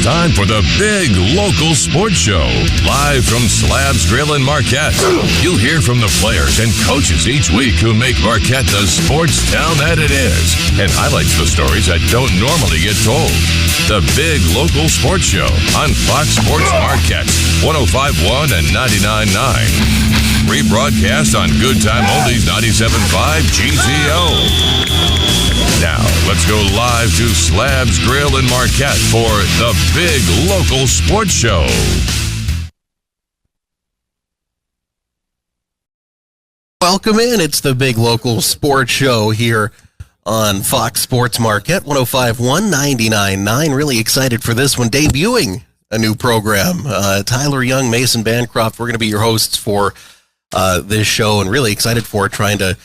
It's time for the Big Local Sports Show, live from Slabs Grill in Marquette. You'll hear from the players and coaches each week who make Marquette the sports town that it is, and highlights the stories that don't normally get told. The Big Local Sports Show on Fox Sports Marquette, 105.1 and 99.9. Rebroadcast on Good Time Oldies 97.5 GZO. Now, let's go live to Slabs Grill in Marquette for the Big Local Sports Show. Welcome in. It's the Big Local Sports Show here on Fox Sports Marquette, 105.1, 99.9. Really excited for this one, debuting a new program. Tyler Young, Mason Bancroft, we're going to be your hosts for this show, and really excited for it, trying to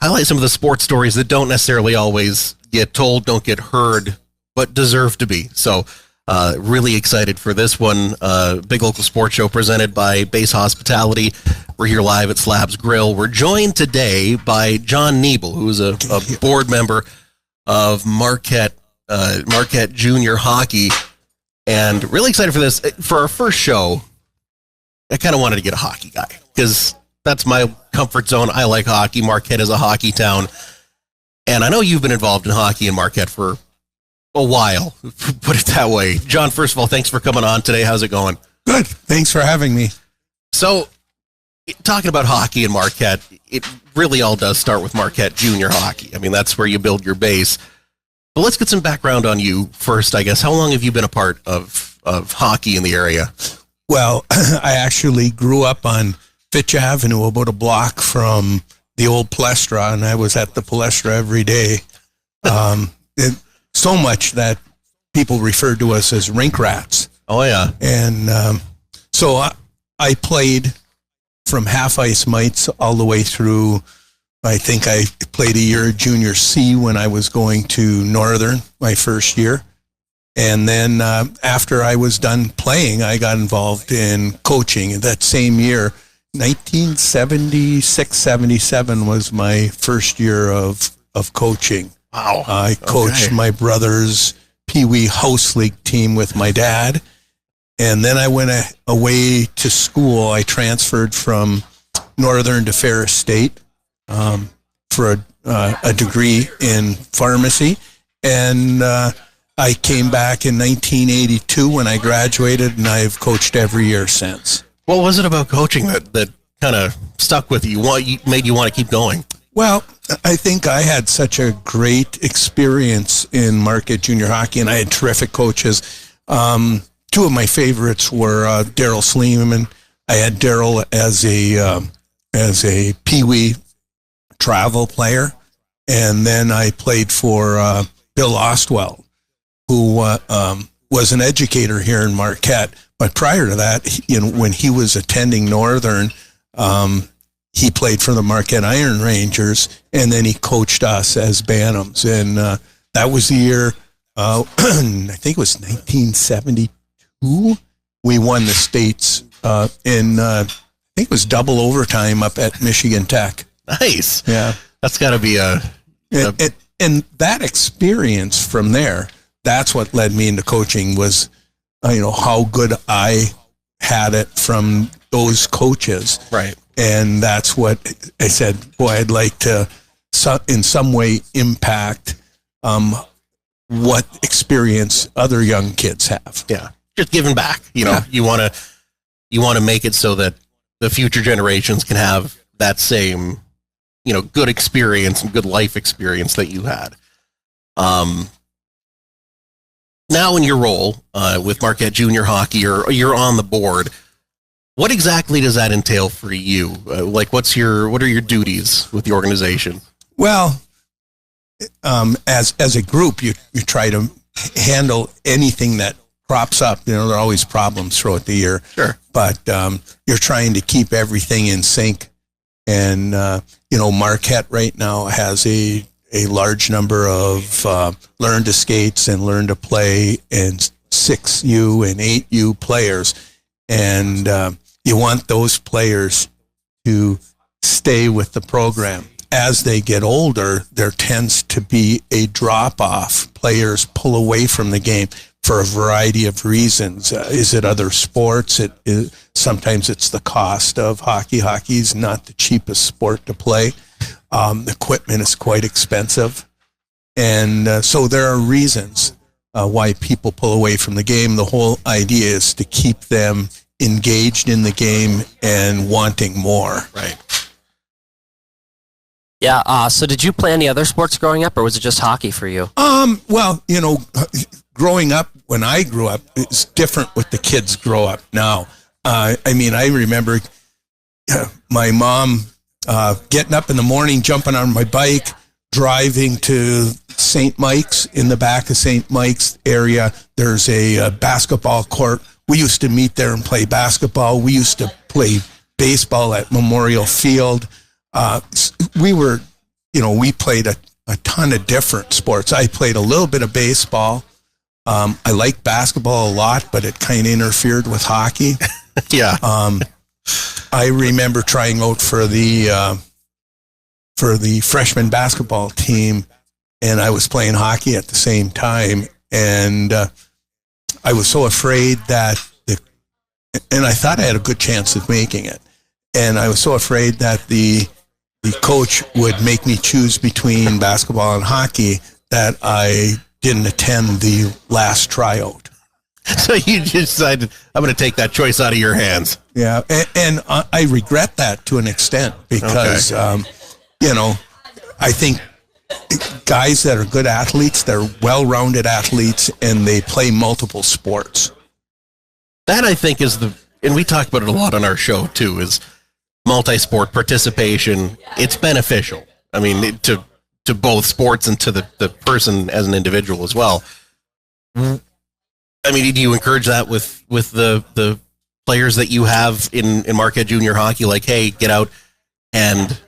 highlight some of the sports stories that don't necessarily always get told, don't get heard, but deserve to be. So really excited for this one. Big Local Sports Show presented by Base Hospitality. We're here live at Slabs Grill. We're joined today by Jon Nebel, who is a board member of Marquette Junior Hockey, and really excited for this. For our first show, I kind of wanted to get a hockey guy, because that's my comfort zone. I like hockey. Marquette is a hockey town. And I know you've been involved in hockey in Marquette for a while, put it that way. Jon, first of all, thanks for coming on today. How's it going? Good. Thanks for having me. So, talking about hockey in Marquette, it really all does start with Marquette Junior Hockey. I mean, that's where you build your base. But let's get some background on you first, I guess. How long have you been a part of hockey in the area? Well, I actually grew up on Fitch Avenue, about a block from the old Palestra, and I was at the Palestra every day. So much that people referred to us as rink rats. Oh, yeah. And so I played from half-ice mites all the way through. I think I played a year at Junior C when I was going to Northern, my first year. And then after I was done playing, I got involved in coaching. That same year, 1976-77 was my first year of coaching. Wow. I coached my brother's Pee Wee House League team with my dad. And then I went away to school. I transferred from Northern to Ferris State for a degree in pharmacy. And I came back in 1982 when I graduated, and I've coached every year since. What was it about coaching that kind of stuck with you, made you want to keep going? Well, I think I had such a great experience in Marquette Junior Hockey, and I had terrific coaches. Two of my favorites were Daryl Sleeman. I had Daryl as a Pee Wee travel player, and then I played for Bill Ostwell, who was an educator here in Marquette. But prior to that, when he was attending Northern, he played for the Marquette Iron Rangers, and then he coached us as Bantams. And that was the year, I think it was 1972, we won the states in, I think it was double overtime up at Michigan Tech. Nice. Yeah. That's got to be And that experience from there, that's what led me into coaching, was how good I had it from those coaches. Right. And that's what I said, boy, I'd like to in some way impact what experience other young kids have. Yeah. Just giving back. You want to make it so that the future generations can have that same, good experience and good life experience that you had. Now in your role with Marquette Junior Hockey, you're on the board. What exactly does that entail for you? What are your duties with the organization? Well, as a group, you try to handle anything that crops up. There are always problems throughout the year. Sure. But you're trying to keep everything in sync. And, Marquette right now has a large number of learn to skates and learn to play and 6U and 8U players. And you want those players to stay with the program. As they get older, there tends to be a drop-off. Players pull away from the game. for a variety of reasons. Is it other sports? Sometimes it's the cost of hockey. Hockey is not the cheapest sport to play. Equipment is quite expensive. And so there are reasons why people pull away from the game. The whole idea is to keep them engaged in the game and wanting more. Right. Yeah. So did you play any other sports growing up, or was it just hockey for you? Well, growing up, when I grew up, it's different with the kids grow up now. I remember my mom getting up in the morning, jumping on my bike, driving to St. Mike's. In the back of St. Mike's area, there's a basketball court. We used to meet there and play basketball. We used to play baseball at Memorial Field. We played a ton of different sports. I played a little bit of baseball. I liked basketball a lot, but it kind of interfered with hockey. Yeah. I remember trying out for the freshman basketball team, and I was playing hockey at the same time. And I was so afraid and I thought I had a good chance of making it. And I was so afraid that the coach would make me choose between basketball and hockey that I didn't attend the last tryout. So you decided, I'm going to take that choice out of your hands. Yeah, and I regret that to an extent because, I think guys that are good athletes, they're well-rounded athletes, and they play multiple sports. That, I think, and we talk about it a lot on our show, too, is multi-sport participation. It's beneficial. I mean, to both sports and to the person as an individual as well. I mean, do you encourage that with the players that you have in Marquette Junior Hockey? Like, hey, get out and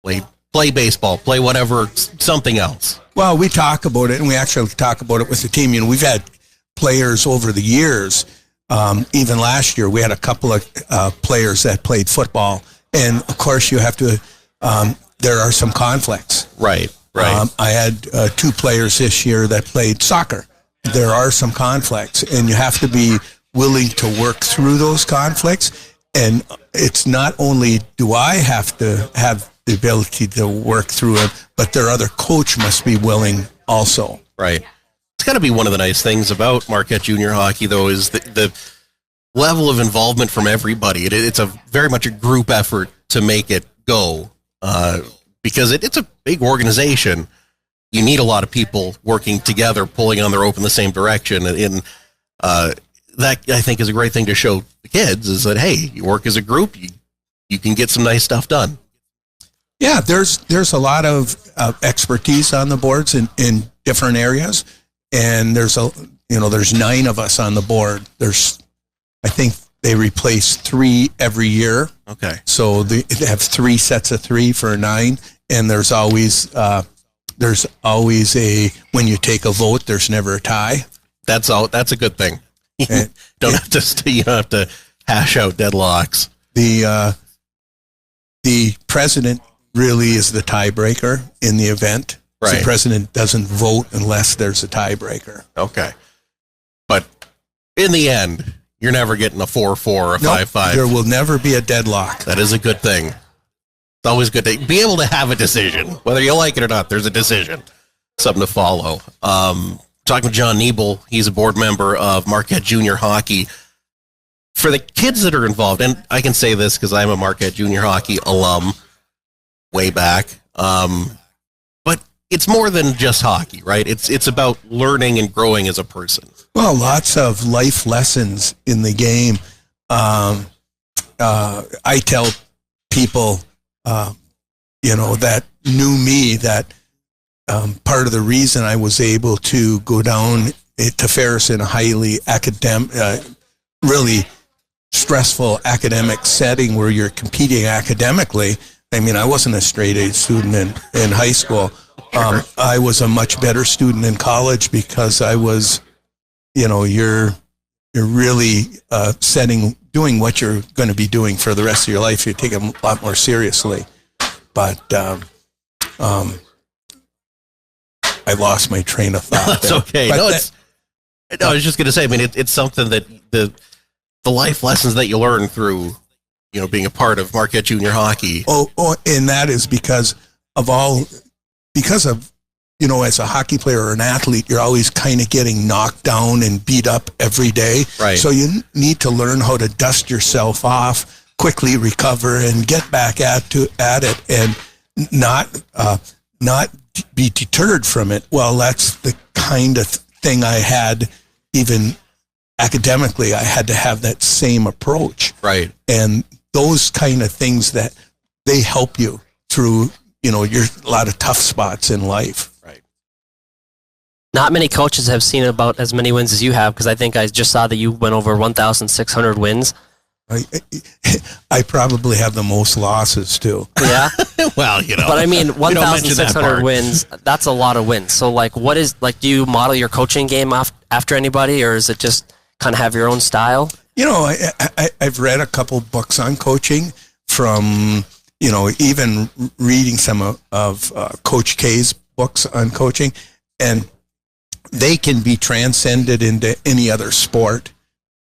play baseball, play whatever, something else. Well, we talk about it, and we actually talk about it with the team. We've had players over the years. Even last year, we had a couple of players that played football, and of course, you have to. There are some conflicts. Right. I had 2 players this year that played soccer. There are some conflicts, and you have to be willing to work through those conflicts. And it's not only do I have to have the ability to work through it, but their other coach must be willing also. Right. It's got to be one of the nice things about Marquette Junior Hockey, though, is the level of involvement from everybody. It's a very much a group effort to make it go, because it's a big organization. You need a lot of people working together, pulling on the rope in the same direction. And that, I think, is a great thing to show the kids, is that, hey, you work as a group, you can get some nice stuff done. Yeah, there's a lot of expertise on the boards in different areas. And there's 9 of us on the board. I think they replace 3 every year. Okay. So they have 3 sets of 3 for 9, and there's always a when you take a vote, there's never a tie. That's a good thing. You don't have to hash out deadlocks. The president really is the tiebreaker in the event. Right. So the president doesn't vote unless there's a tiebreaker. Okay. But in the end, you're never getting a 4-4 or a 5-5. There will never be a deadlock. That is a good thing. It's always good to be able to have a decision. Whether you like it or not, there's a decision. Something to follow. Talking with Jon Nebel, he's a board member of Marquette Junior Hockey. For the kids that are involved, and I can say this because I'm a Marquette Junior Hockey alum way back, but it's more than just hockey, right? It's about learning and growing as a person. Well, lots of life lessons in the game. I tell people, that knew me that part of the reason I was able to go down to Ferris in a highly really stressful academic setting where you're competing academically. I mean, I wasn't a straight A student in high school. I was a much better student in college because I was, you're really doing what you're going to be doing for the rest of your life. You take it a lot more seriously. But I lost my train of thought. That's okay. But No, I was just going to say, I mean, it's something that the life lessons that you learn through, being a part of Marquette Junior Hockey. Oh, and that is because of, as a hockey player or an athlete, you're always kind of getting knocked down and beat up every day. Right. So you need to learn how to dust yourself off, quickly recover, and get back at it, and not be deterred from it. Well, that's the kind of thing I had, even academically. I had to have that same approach. Right. And those kind of things that they help you through, a lot of tough spots in life. Right. Not many coaches have seen about as many wins as you have, because I think I just saw that you went over 1,600 wins. I probably have the most losses too. Yeah. Well, But I mean, 1,600 wins, that's a lot of wins. So do you model your coaching game after anybody, or is it just kind of have your own style? I've read a couple books on coaching from, even reading some of Coach K's books on coaching, and they can be transcended into any other sport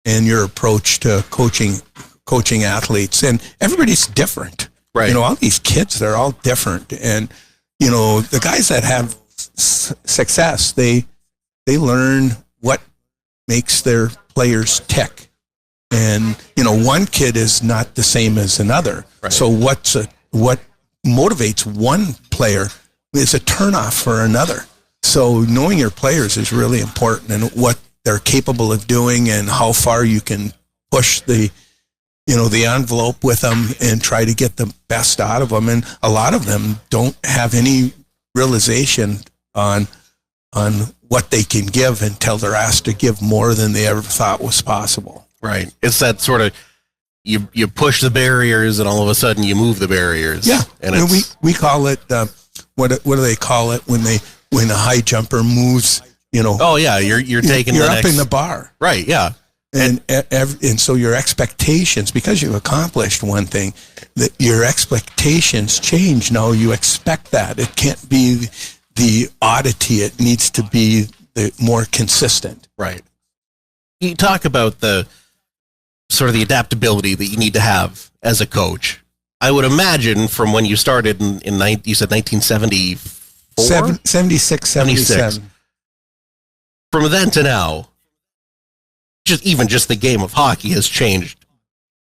and your approach to coaching athletes. And everybody's different. Right. All these kids, they're all different. And, the guys that have success, they learn what makes their players tick. And, one kid is not the same as another. Right. So what motivates one player is a turnoff for another. So knowing your players is really important, and what they're capable of doing and how far you can push the envelope with them and try to get the best out of them. And a lot of them don't have any realization on what they can give until they're asked to give more than they ever thought was possible. Right. It's that sort of, you push the barriers and all of a sudden you move the barriers. Yeah. And we call it, what do they call it when a high jumper moves, Oh yeah. You're taking you're the up next, in the bar. Right. Yeah. And so your expectations, because you've accomplished one thing, that your expectations change. Now you expect that. It can't be the oddity. It needs to be the more consistent. Right. You talk about the sort of the adaptability that you need to have as a coach. I would imagine from when you started you said 1974? 76, 77. From then to now, just the game of hockey has changed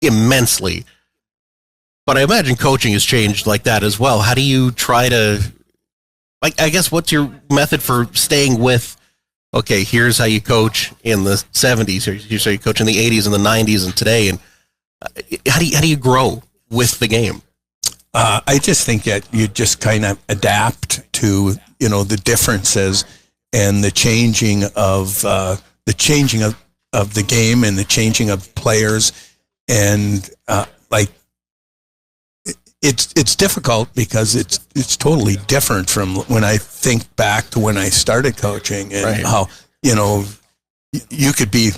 immensely. But I imagine coaching has changed like that as well. How do you try to, I guess, what's your method for staying with, okay, here's how you coach in the 70s, or here's how you coach in the 80s and the 90s and today, and how do you grow with the game? I just think that you just kind of adapt to, the differences and the changing of the game and the changing of players. And it's difficult because it's totally different from when I think back to when I started coaching, and right. How, you could be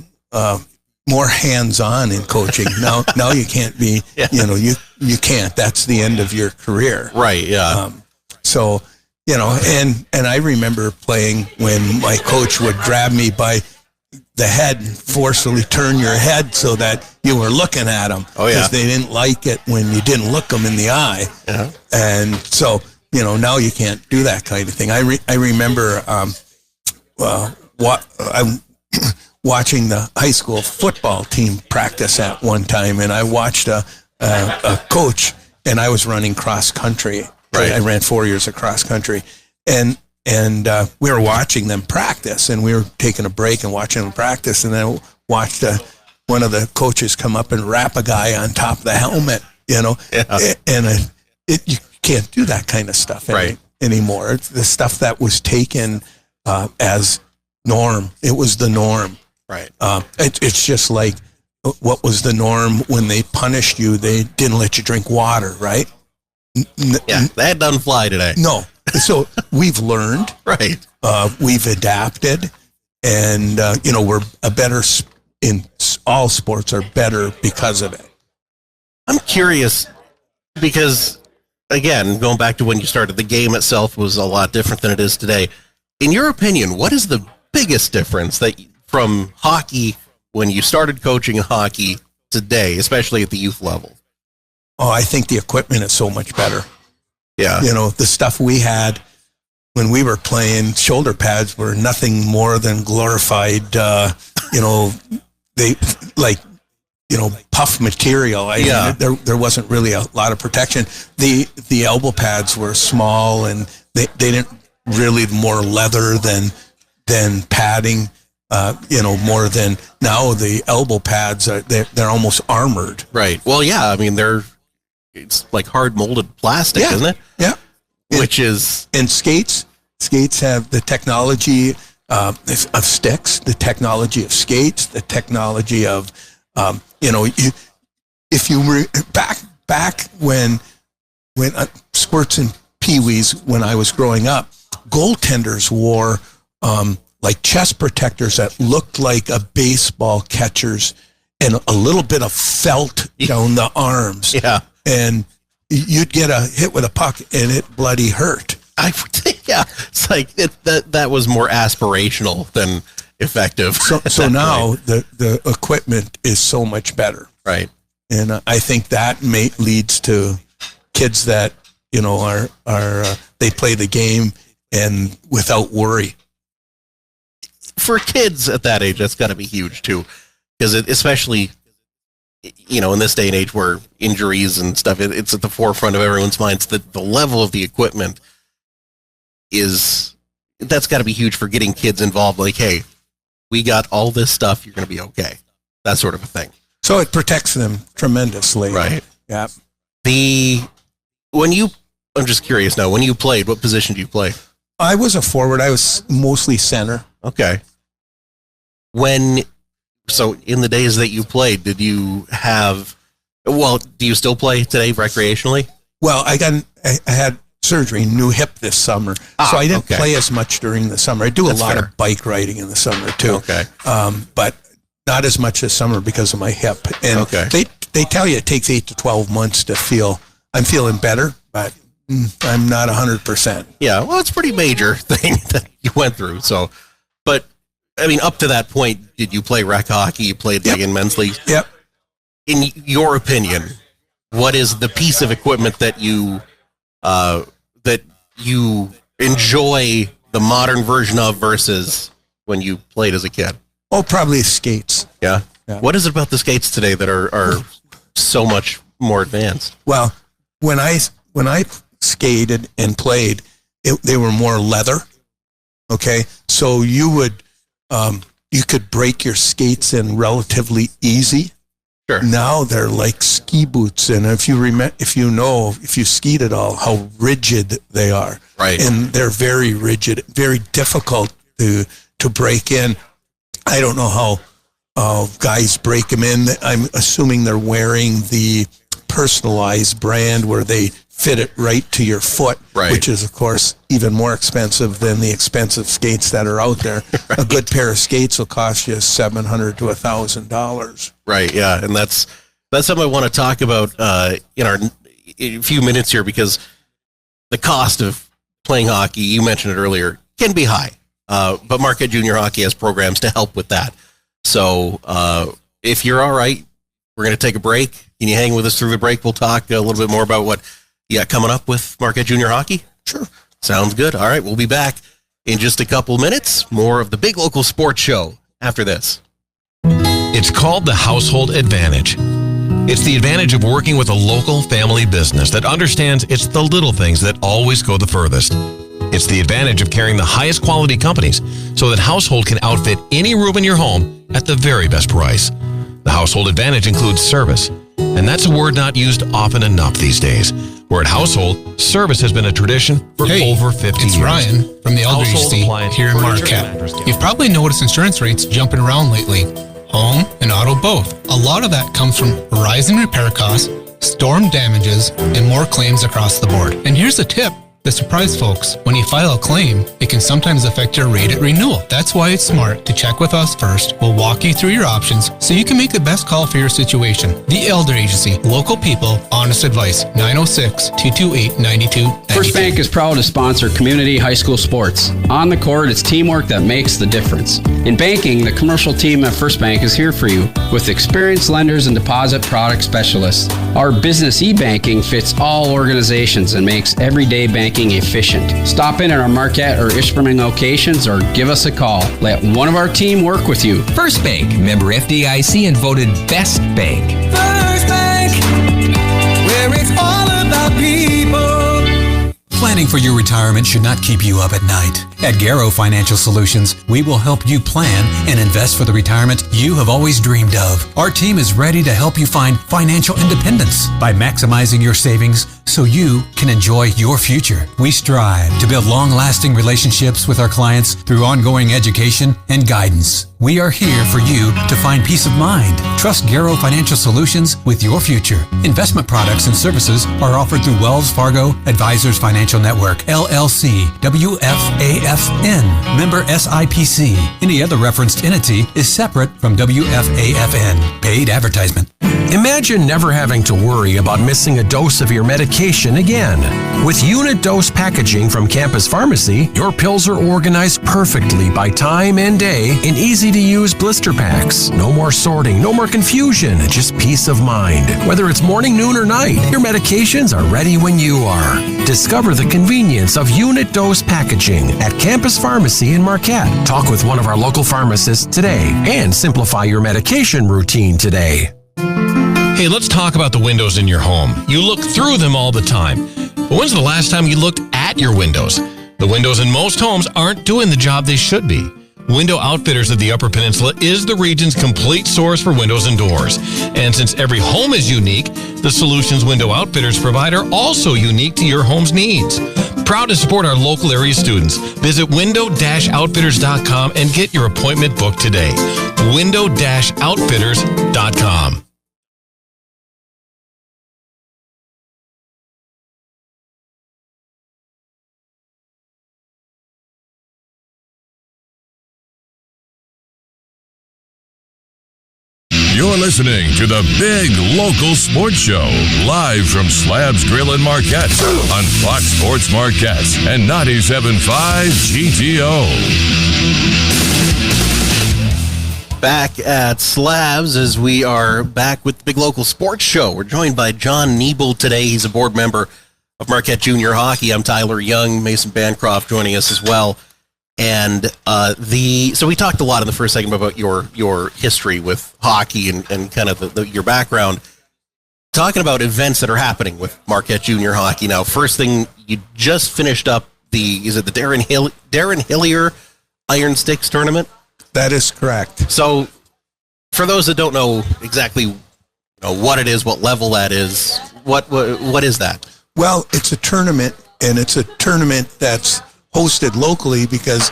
more hands-on in coaching. Now you can't be, yeah. You can't. That's the end of your career. Right, yeah. So, and I remember playing when my coach would grab me by the head and forcefully turn your head so that you were looking at them. Oh, yeah. Because they didn't like it when you didn't look them in the eye. Yeah. And so, now you can't do that kind of thing. I remember watching the high school football team practice at one time, and I watched a coach, and I was running cross country. Right. I ran 4 years of cross country, and we were watching them practice, and we were taking a break and watching them practice, and then watched one of the coaches come up and wrap a guy on top of the helmet, Yeah. and you can't do that kind of stuff anymore. It's the stuff that was taken as norm. It was the norm. Right. It's just like what was the norm when they punished you? They didn't let you drink water, right? Yeah, that doesn't fly today. No. So we've learned. Right. We've adapted, and we're a better in all sports are better because of it. I'm curious because, again, going back to when you started, the game itself was a lot different than it is today. In your opinion, what is the biggest difference that from hockey when you started coaching hockey today, especially at the youth level? Oh, I think the equipment is so much better. Yeah. The stuff we had when we were playing, shoulder pads were nothing more than glorified, they puff material. There wasn't really a lot of protection. The elbow pads were small, and they didn't really more leather than padding. More than now. The elbow pads they're almost armored. Right. Well, yeah. I mean, it's like hard molded plastic, isn't it? Yeah. And skates have the technology of sticks, the technology of skates, the technology of if you were back when squirts and peewees, when I was growing up, goaltenders wore like chest protectors that looked like a baseball catcher's, and a little bit of felt down the arms. Yeah. And you'd get a hit with a puck and it bloody hurt. I think, it's like that was more aspirational than effective. So now the equipment is so much better. Right. And I think that leads to kids that, are they play the game and without worry. For kids at that age, that's got to be huge too, because especially, in this day and age where injuries and stuff, it's at the forefront of everyone's minds. The level of the equipment that's got to be huge for getting kids involved. Like, hey, we got all this stuff. You're going to be okay. That sort of a thing. So it protects them tremendously. Right. Yeah. I'm just curious now, when you played, what position do you play? I was a forward. I was mostly center. Okay. So in the days that you played, do you still play today recreationally? Well, I had surgery, new hip this summer. So I didn't play as much during the summer. I do a lot of bike riding in the summer too. Okay. But not as much this summer because of my hip. And they tell you it takes 8 to 12 months to feel, I'm feeling better, but I'm not 100%. Yeah, well, it's a pretty major thing that you went through. So, but I mean, up to that point, did you play rec hockey? You played in men's league? Yep. In your opinion, what is the piece of equipment that you enjoy the modern version of versus when you played as a kid? Oh, probably skates. Yeah. What is it about the skates today that are so much more advanced? Well, when I skated and played, they were more leather. Okay, so you could break your skates in relatively easy. Sure. Now they're like ski boots, and if you skied at all, how rigid they are. Right. And they're very rigid, very difficult to break in. I don't know how guys break them in. I'm assuming they're wearing the personalized brand where they fit it right to your foot, which is, of course, even more expensive than the expensive skates that are out there. Right. A good pair of skates will cost you $700 to $1,000. Right, yeah, and that's something I want to talk about in a few minutes here, because the cost of playing hockey, you mentioned it earlier, can be high. But Marquette Junior Hockey has programs to help with that. So if you're all right, we're going to take a break. Can you hang with us through the break? We'll talk a little bit more about what you got coming up with Marquette Junior Hockey. Sure. Sounds good. All right, we'll be back in just a couple minutes. More of the Big Local Sports Show after this. It's called the Household Advantage. It's the advantage of working with a local family business that understands it's the little things that always go the furthest. It's the advantage of carrying the highest quality companies so that Household can outfit any room in your home at the very best price. The Household Advantage includes service, and that's a word not used often enough these days. Where at Household, service has been a tradition for over 50 years. It's Ryan from the LWC here in Marquette. You've probably noticed insurance rates jumping around lately. Home and auto both. A lot of that comes from rising repair costs, storm damages, and more claims across the board. And here's a tip. The surprise, folks, when you file a claim, it can sometimes affect your rate at renewal. That's why it's smart to check with us first. We'll walk you through your options so you can make the best call for your situation. The Elder Agency, local people, honest advice, 906-228-9292. First Bank is proud to sponsor community high school sports. On the court, it's teamwork that makes the difference. In banking, the commercial team at First Bank is here for you with experienced lenders and deposit product specialists. Our business e-banking fits all organizations and makes everyday banking efficient. Stop in at our Marquette or Ishpeming locations or give us a call. Let one of our team work with you. First Bank, member FDIC and voted Best Bank. First Bank, where it's all about people. Planning for your retirement should not keep you up at night. At Garrow Financial Solutions, we will help you plan and invest for the retirement you have always dreamed of. Our team is ready to help you find financial independence by maximizing your savings so you can enjoy your future. We strive to build long-lasting relationships with our clients through ongoing education and guidance. We are here for you to find peace of mind. Trust Garrow Financial Solutions with your future. Investment products and services are offered through Wells Fargo Advisors Financial Network, LLC, WFAFN, member SIPC. Any other referenced entity is separate from WFAFN. Paid advertisement. Imagine never having to worry about missing a dose of your medication again. With unit dose packaging from Campus Pharmacy, your pills are organized perfectly by time and day in easy-to-use blister packs. No more sorting, no more confusion, just peace of mind. Whether it's morning, noon, or night, your medications are ready when you are. Discover the convenience of unit dose packaging at Campus Pharmacy in Marquette. Talk with one of our local pharmacists today and simplify your medication routine today. Hey, let's talk about the windows in your home. You look through them all the time. But when's the last time you looked at your windows? The windows in most homes aren't doing the job they should be. Window Outfitters of the Upper Peninsula is the region's complete source for windows and doors. And since every home is unique, the solutions Window Outfitters provide are also unique to your home's needs. Proud to support our local area students. Visit window-outfitters.com and get your appointment booked today. window-outfitters.com. You're listening to the Big Local Sports Show, live from Slabs Grill in Marquette on Fox Sports Marquette and 97.5 GTO. Back at Slabs as we are back with the Big Local Sports Show. We're joined by Jon Nebel today. He's a board member of Marquette Junior Hockey. I'm Tyler Young, Mason Bancroft joining us as well. And so we talked a lot in the first segment about your history with hockey and kind of your background. Talking about events that are happening with Marquette Junior Hockey now. First thing, you just finished up the Darren Hillier Iron Sticks tournament? That is correct. So for those that don't know exactly what it is, what level that is, what is that? Well, it's a tournament, and it's a tournament that's hosted locally because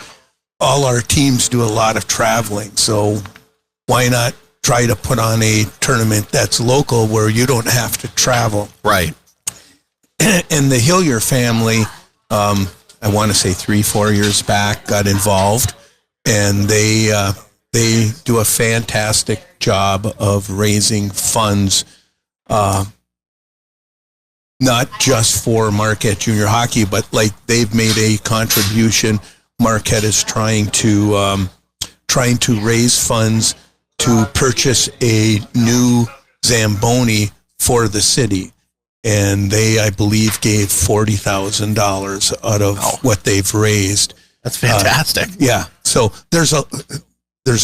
all our teams do a lot of traveling. So why not try to put on a tournament that's local where you don't have to travel? Right. And the Hillier family, I want to say 3-4 years back, got involved, and they do a fantastic job of raising funds, not just for Marquette Junior Hockey, but like they've made a contribution. Marquette is trying to raise funds to purchase a new Zamboni for the city, and they, I believe, gave $40,000 out of what they've raised. That's fantastic. Yeah. So there's a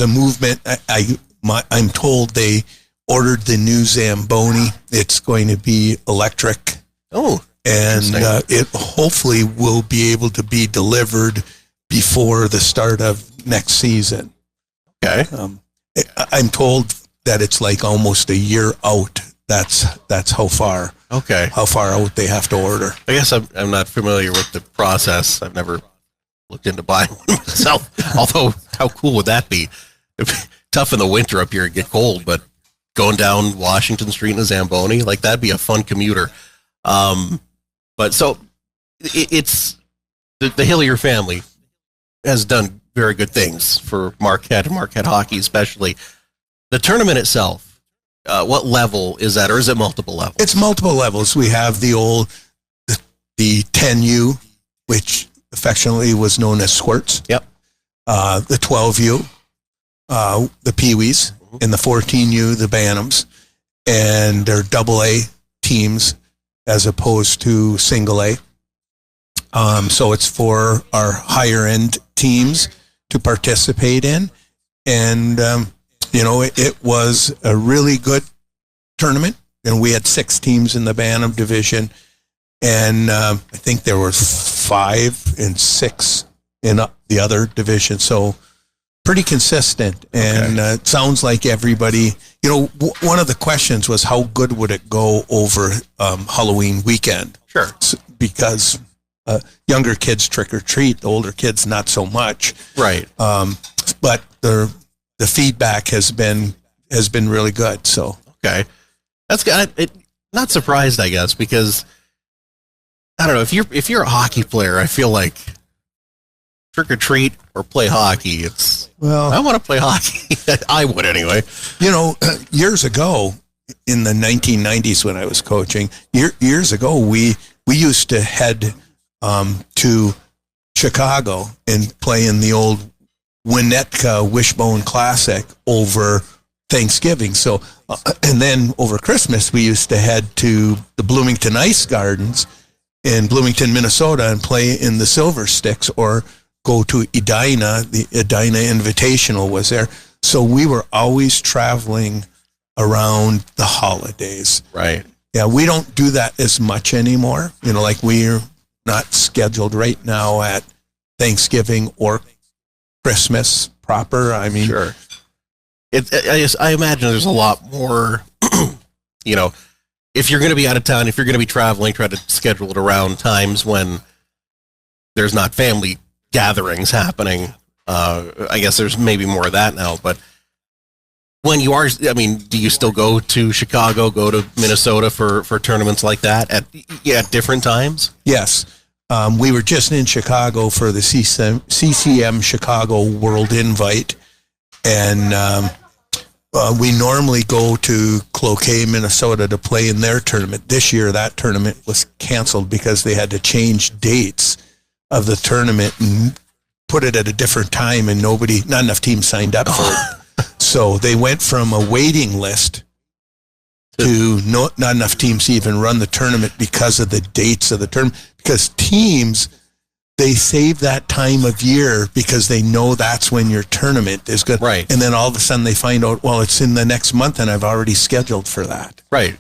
movement. I'm told they ordered the new Zamboni. It's going to be electric. Oh, and it hopefully will be able to be delivered before the start of next season. Okay. I'm told that it's like almost a year out. That's how far. Okay. How far out they have to order. I guess I'm not familiar with the process. I've never looked into buying one myself. Although, how cool would that be? It'd be tough in the winter up here and get cold, but going down Washington Street in a Zamboni, like that'd be a fun commuter. But so it's the Hillier family has done very good things for Marquette and Marquette hockey, especially. The tournament itself, what level is that, or is it multiple levels? It's multiple levels. We have the 10U, which affectionately was known as Squirts. Yep. The 12U, the Pee-wees, and the 14U, the Bantams, and they're AA teams as opposed to single A. So it's for our higher end teams to participate in. And, it was a really good tournament. And we had 6 teams in the Bantam division. And I think there were 5 and 6 in the other division. So pretty consistent. And it sounds like everybody, one of the questions was how good would it go over Halloween weekend? Sure. Because younger kids trick or treat, the older kids not so much. Right. But the feedback has been really good. So okay, that's good. Not surprised, I guess, because I don't know if you're a hockey player, I feel like trick or treat or play hockey. I want to play hockey. I would anyway. Years ago in the 1990s when I was coaching, years ago we used to head to Chicago and play in the old Winnetka Wishbone Classic over Thanksgiving. So, and then over Christmas, we used to head to the Bloomington Ice Gardens in Bloomington, Minnesota, and play in the Silver Sticks, or go to Edina. The Edina Invitational was there. So we were always traveling around the holidays. Right. Yeah, we don't do that as much anymore. Like we're not scheduled right now at Thanksgiving or Christmas proper. I mean, sure. I imagine there's a lot more, if you're going to be out of town, if you're going to be traveling, try to schedule it around times when there's not family gatherings happening. I guess there's maybe more of that now, but when you are, do you still go to Chicago, go to Minnesota for tournaments like that at different times? Yes. We were just in Chicago for the CCM Chicago World Invite, and we normally go to Cloquet, Minnesota to play in their tournament. This year, that tournament was canceled because they had to change dates of the tournament and put it at a different time, and not enough teams signed up for it. So they went from a waiting list to not enough teams to even run the tournament because of the dates of the tournament. Because teams, they save that time of year because they know that's when your tournament is good. Right. And then all of a sudden they find out, well, it's in the next month and I've already scheduled for that. Right.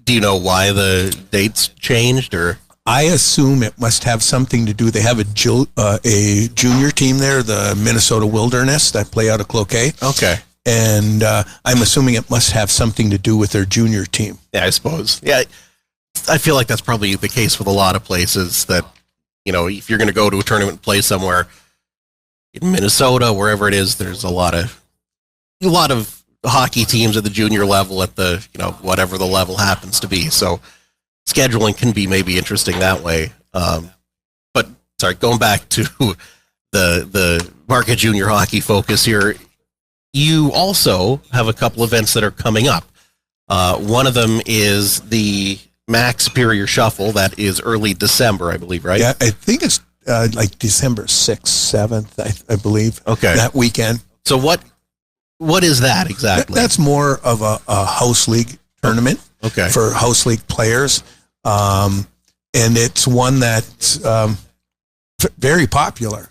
Do you know why the dates changed, or? I assume it must have something to do. They have a junior team there, the Minnesota Wilderness, that play out of Cloquet. Okay. And I'm assuming it must have something to do with their junior team. Yeah, I suppose. Yeah, I feel like that's probably the case with a lot of places that, if you're going to go to a tournament and play somewhere in Minnesota, wherever it is, there's a lot of hockey teams at the junior level at the, whatever the level happens to be. So scheduling can be maybe interesting that way. But sorry, going back to the Marquette junior hockey focus here, you also have a couple events that are coming up. One of them is the Max Superior Shuffle. That is early December, I believe, right? Yeah, I think it's like December 6th, 7th, I believe. Okay. That weekend. So what is that exactly? That's more of a house league tournament. Okay. For house league players. And it's one that's very popular.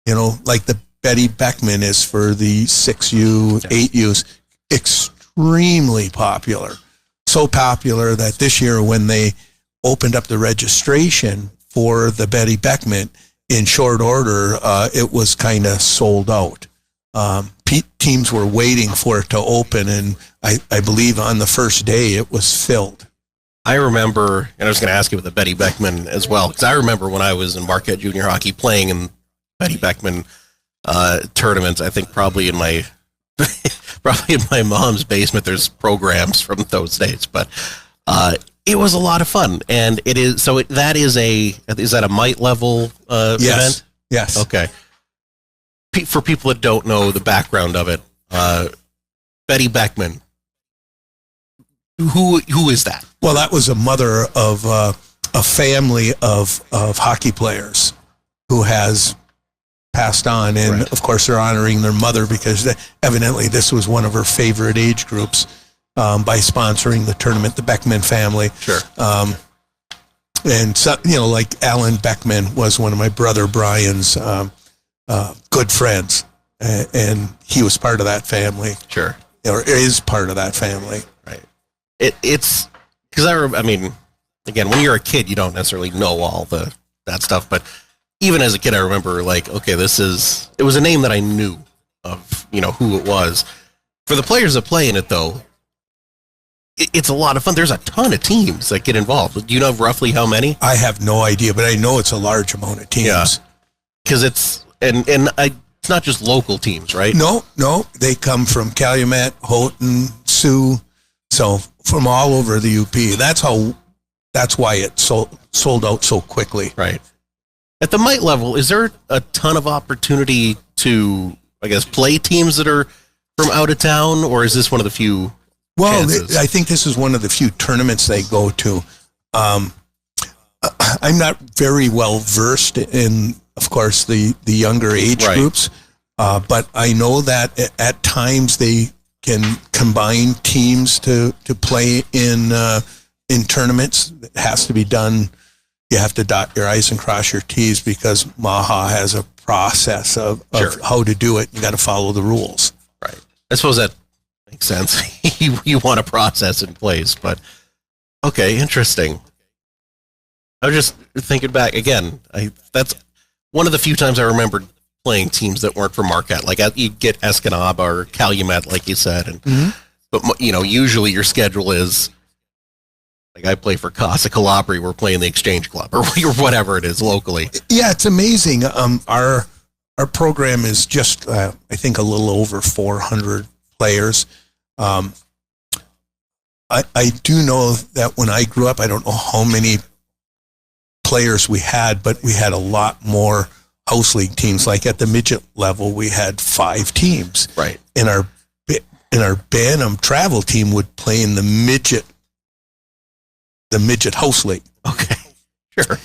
Like the Betty Beckman is for the 6U, 8Us, extremely popular. So popular that this year when they opened up the registration for the Betty Beckman in short order, it was kind of sold out. Teams were waiting for it to open, and I believe on the first day it was filled. I remember, and I was going to ask you about the Betty Beckman as well, because I remember when I was in Marquette Junior Hockey playing in Betty Beckman tournaments. I think probably in my mom's basement there's programs from those days. But It was a lot of fun, and it is. So that is that a mite level event? Yes. Okay. For people that don't know the background of it, Betty Beckman. Who is that? Well, that was a mother of a family of hockey players who has passed on, and of course they're honoring their mother because evidently this was one of her favorite age groups by sponsoring the tournament, the Beckman family. Sure. And so, like Alan Beckman was one of my brother Brian's good friends, and he was part of that family. Sure. Or is part of that family. Right. It's because I mean, again, when you're a kid, you don't necessarily know all that stuff, but even as a kid, I remember like, okay, it was a name that I knew of, who it was. For the players that play in it, though, it's a lot of fun. There's a ton of teams that get involved. Do you know roughly how many? I have no idea, but I know it's a large amount of teams. Yeah. Because it's not just local teams, right? No, they come from Calumet, Houghton, Sioux, so from all over the UP. That's why it sold out so quickly. Right. At the mite level, is there a ton of opportunity to, I guess, play teams that are from out of town, or is this one of the few? Well, chances? I think this is one of the few tournaments they go to. I'm not very well versed in, of course, the younger age groups, but I know that at times they can combine teams to play in tournaments. It has to be done. You have to dot your I's and cross your T's because Maha has a process of how to do it. You got to follow the rules. Right. I suppose that makes sense. you want a process in place, but okay, interesting. I was just thinking back again. That's one of the few times I remembered playing teams that weren't from Marquette. Like you get Escanaba or Calumet, like you said, but usually your schedule is like I play for Casa Calabria. We're playing the Exchange Club or whatever it is locally. Yeah, it's amazing. Our program is just I think a little over 400 players. I do know that when I grew up, I don't know how many players we had, but we had a lot more house league teams. Like at the midget level, we had 5 teams. Right. And our Bantam travel team would play in the midget house league. Okay. Sure.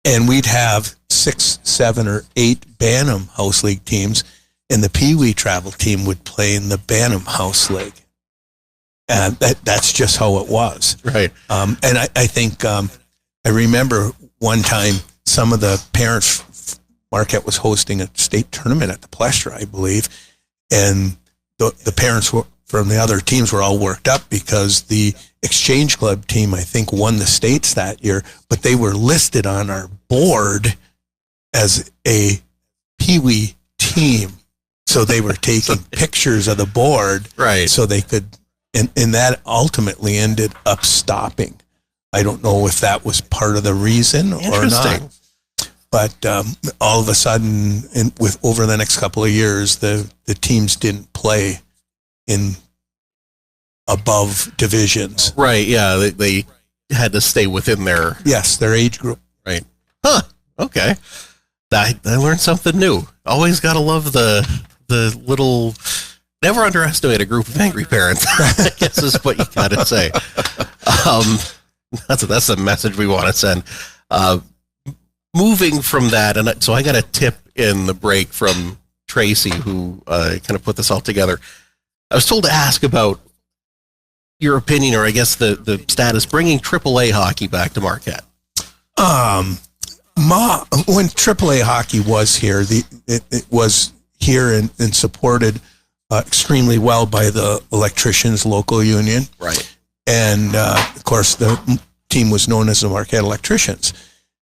And we'd have 6, 7, or 8 Bantam house league teams, and the Pee Wee travel team would play in the Bantam house league. And that's just how it was. Right. And I think I remember one time some of the parents, Marquette was hosting a state tournament at the Plestra, I believe, and the parents from the other teams were all worked up because the Exchange Club team, I think, won the states that year, but they were listed on our board as a Pee Wee team. So they were taking pictures of the board, right? So they could, and that ultimately ended up stopping. I don't know if that was part of the reason or not. But all of a sudden, over the next couple of years, the teams didn't play in above divisions. Right, yeah. They had to stay within their age group. Right. Huh. Okay. I learned something new. Always got to love the little... Never underestimate a group of angry parents, I guess is what you got to say. That's the message we want to send. Moving from that, and so I got a tip in the break from Tracy, who kind of put this all together. I was told to ask about your opinion, or I guess the status, bringing AAA hockey back to Marquette. When AAA hockey was here, it was here and supported extremely well by the electricians' local union. Right. And, of course, the team was known as the Marquette Electricians.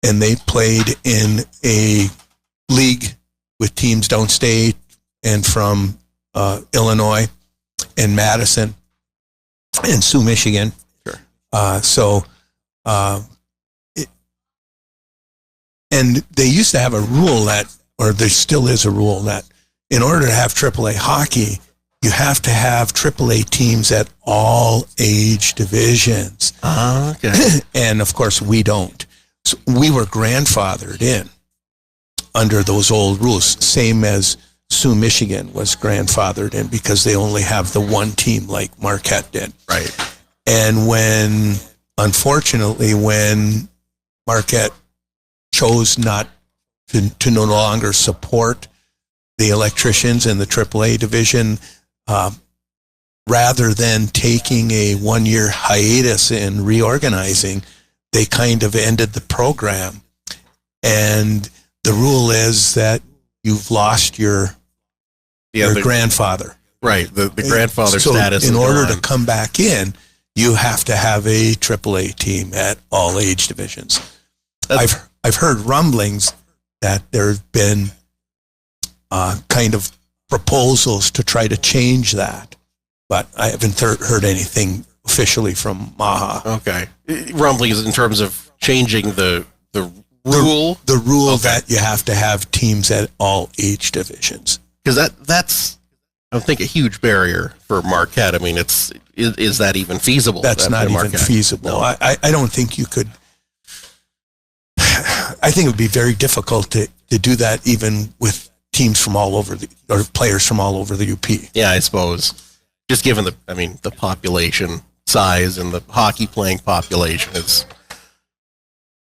And they played in a league with teams downstate and from Illinois and Madison and Sioux, Michigan. Sure. And they used to have a rule that, or there still is a rule that, in order to have AAA hockey, you have to have AAA teams at all age divisions. Okay. And of course, we don't. So we were grandfathered in under those old rules, same as Sioux, Michigan was grandfathered in because they only have the one team like Marquette did. Right. And unfortunately, when Marquette chose not to no longer support the electricians in the AAA division, rather than taking a 1-year hiatus and reorganizing, they kind of ended the program. And the rule is that you've lost your grandfather. Right, the grandfather so status. In order to come back in, you have to have a AAA team at all age divisions. I've heard rumblings that there have been kind of proposals to try to change that, but I haven't heard anything officially from Maha. Okay, rumblings in terms of changing the rule. The rule that you have to have teams at all age divisions. Because that's I think a huge barrier for Marquette. I mean, is that even feasible? That's not even feasible. No. I don't think you could. I think it would be very difficult to do that even with teams from all over or players from all over the UP. Yeah, I suppose. Just given the population size and the hockey playing population is,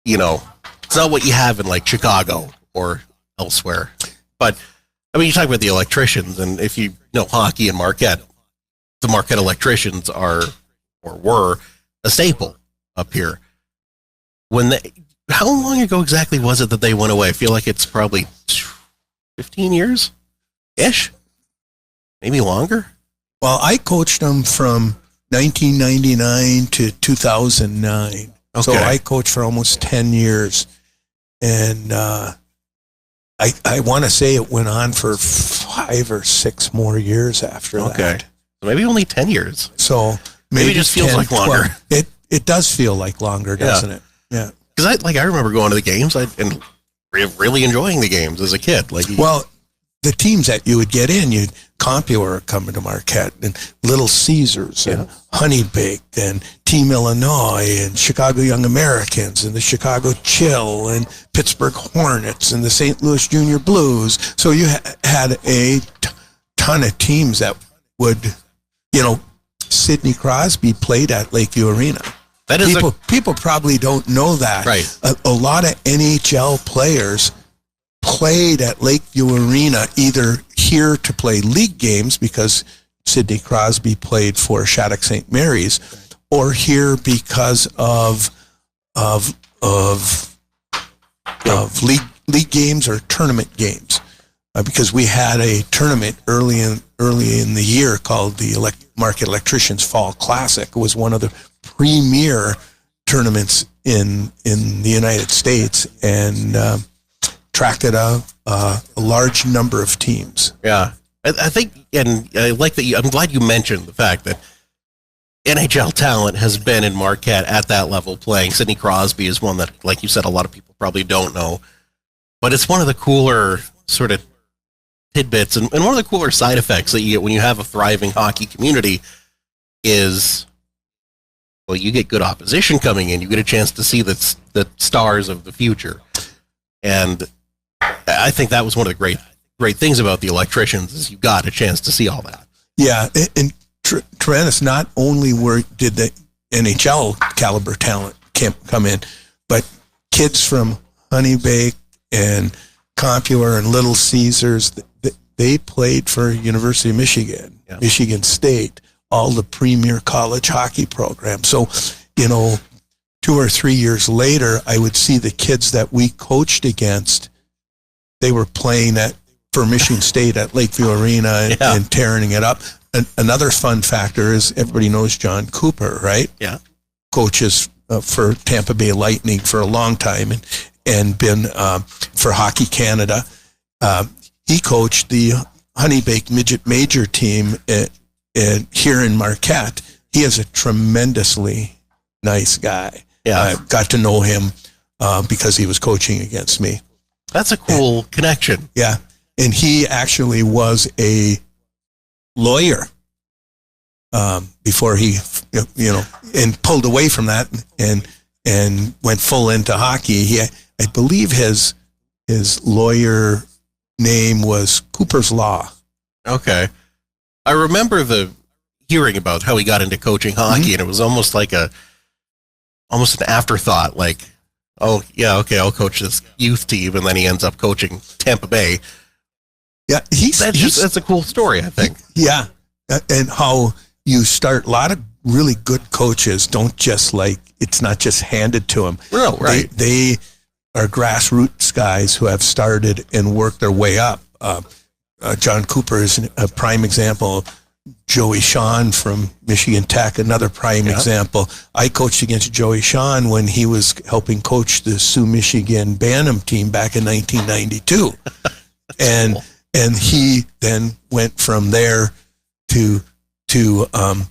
it's not what you have in like Chicago or elsewhere. But you talk about the electricians, and if you know hockey in Marquette, the Marquette electricians are or were a staple up here. How long ago exactly was it that they went away? I feel like it's probably 15 years-ish, maybe longer. Well, I coached them from 1999 to 2009. Okay. So I coached for almost 10 years. And I want to say it went on for 5 or 6 more years after that. Okay. So maybe only 10 years. So maybe it just feels 10, like longer. 12. It does feel like longer, doesn't it? Yeah. Because I remember going to the games and really enjoying the games as a kid. The teams that you would get in, CompuWare coming to Marquette, and Little Caesars, and Honey Baked, and Team Illinois, and Chicago Young Americans, and the Chicago Chill, and Pittsburgh Hornets, and the St. Louis Junior Blues. So you had a ton of teams that would, Sidney Crosby played at Lakeview Arena. That is people probably don't know that. Right. A lot of NHL players played at Lakeview Arena either here to play league games because Sidney Crosby played for Shattuck St. Mary's, or here because of league games or tournament games. Because we had a tournament early in the year called the Marquette Electricians Fall Classic. It was one of the premier tournaments in the United States, and attracted a large number of teams. Yeah, I think, and I like that. I'm glad you mentioned the fact that NHL talent has been in Marquette at that level playing. Sidney Crosby is one that, like you said, a lot of people probably don't know, but it's one of the cooler sort of tidbits and one of the cooler side effects that you get when you have a thriving hockey community is, well, you get good opposition coming in. You get a chance to see the stars of the future. And I think that was one of the great things about the electricians is you got a chance to see all that. Yeah, and tremendous. Not only did the NHL caliber talent come in, but kids from Honey Baked and CompuWare and Little Caesars, they played for University of Michigan, Michigan State, all the premier college hockey programs. So, 2 or 3 years later, I would see the kids that we coached against. They were playing for Michigan State at Lakeview Arena and tearing it up. Another fun factor is everybody knows John Cooper, right? Yeah. Coaches for Tampa Bay Lightning for a long time and been for Hockey Canada. He coached the Honey Baked Midget Major team here in Marquette. He is a tremendously nice guy. Yeah. I got to know him because he was coaching against me. That's a cool connection. Yeah. And he actually was a lawyer before he, and pulled away from that and went full into hockey. I believe his lawyer name was Cooper's Law. Okay. I remember hearing about how he got into coaching hockey, and it was almost like an afterthought, like, oh, yeah, okay, I'll coach this youth team, and then he ends up coaching Tampa Bay. Yeah, that's a cool story, I think. Yeah, and how you start, a lot of really good coaches don't just it's not just handed to them. No, right. They are grassroots guys who have started and worked their way up. John Cooper is a prime example. Joey Sean from Michigan Tech, another prime example. I coached against Joey Sean when he was helping coach the Sioux Michigan Bantam team back in 1992. And he then went from there to